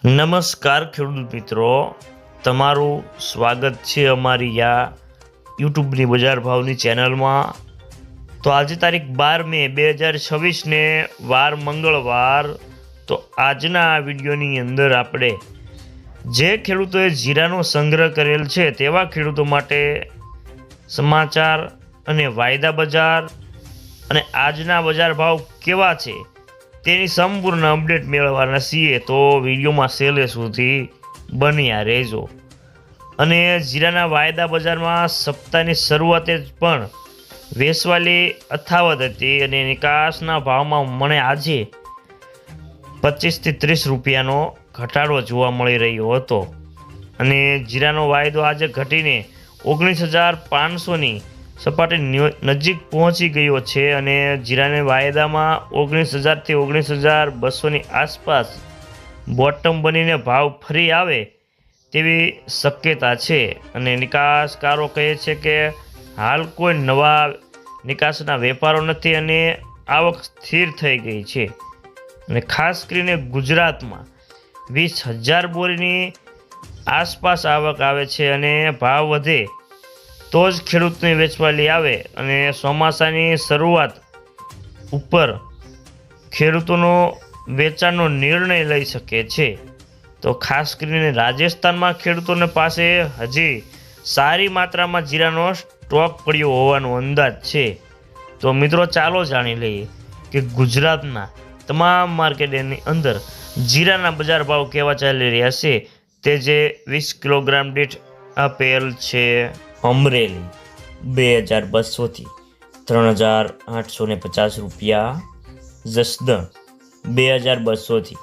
નમસ્કાર ખેડૂત મિત્રો, તમારું સ્વાગત છે અમારી આ યુટ્યુબની બજાર ભાવની ચેનલમાં। તો આજે તારીખ 12 મે 2026ને વાર મંગળવાર। તો આજના આ વિડીયોની અંદર આપણે જે ખેડૂતોએ જીરાનો સંગ્રહ કરેલ છે તેવા ખેડૂતો માટે સમાચાર અને વાયદા બજાર અને આજના બજાર ભાવ કેવા છે તેની સંપૂર્ણ અપડેટ મેળવવાના છીએ। તો વિડીયોમાં છેલ્લે સુધી બન્યા રહેજો। અને જીરાના વાયદા બજારમાં સપ્તાહની શરૂઆતે જ પણ વેચવાલી અથાવત હતી અને નિકાસના ભાવમાં મને આજે 25 થી 30 રૂપિયાનો ઘટાડો જોવા મળી રહ્યો હતો અને જીરાનો વાયદો આજે ઘટીને 19,500ની સપાટી નજીક પહોંચી ગયો છે અને જીરાના વાયદામાં 19,000 થી 19,200ની આસપાસ બોટમ બનીને ભાવ ફરી આવે તેવી શક્યતા છે। અને નિકાસકારો કહે છે કે હાલ કોઈ નવા નિકાસના વેપારો નથી અને આવક સ્થિર થઈ ગઈ છે અને ખાસ કરીને ગુજરાતમાં 20,000 બોરીની આસપાસ આવક આવે છે અને ભાવ વધે તો જ ખેડૂતને વેચવાલી આવે અને ચોમાસાની શરૂઆત ઉપર ખેડૂતોનો વેચાણનો નિર્ણય લઈ શકે છે। તો ખાસ કરીને રાજસ્થાનમાં ખેડૂતોને પાસે હજી સારી માત્રામાં જીરાનો સ્ટોક પડ્યો હોવાનો અંદાજ છે। તો મિત્રો ચાલો જાણી લઈએ કે ગુજરાતના તમામ માર્કેટની અંદર જીરાના બજાર ભાવ કેવા ચાલી રહ્યા છે। તે જે 20 કિલોગ્રામ દીઠ આપેલ છે। અમરેલી 2,200 થી 3,850 રૂપિયા, જસદણ 2,200 થી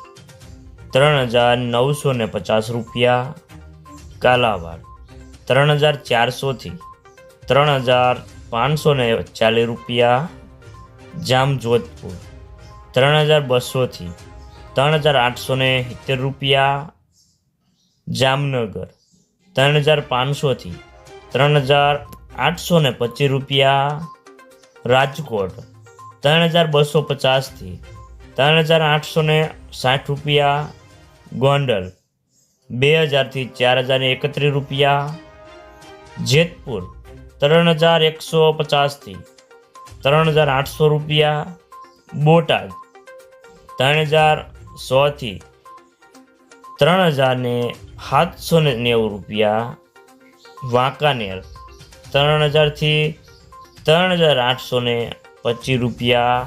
3,950 રૂપિયા, કાલાવાડ 3,400 થી 3,540 રૂપિયા, જામજોધપુર 3,200 થી 3,870 રૂપિયા, જામનગર 3,500 થી 3,825 રૂપિયા, રાજકોટ 3,250 થી 3,860 રૂપિયા, ગોંડલ 2,000 થી 4,031 રૂપિયા, જેતપુર 3,150 થી 3,800 રૂપિયા, બોટાદ 3,100 થી 3,790 રૂપિયા, વાંકાનેર 3,000 થી 3,825 રૂપિયા,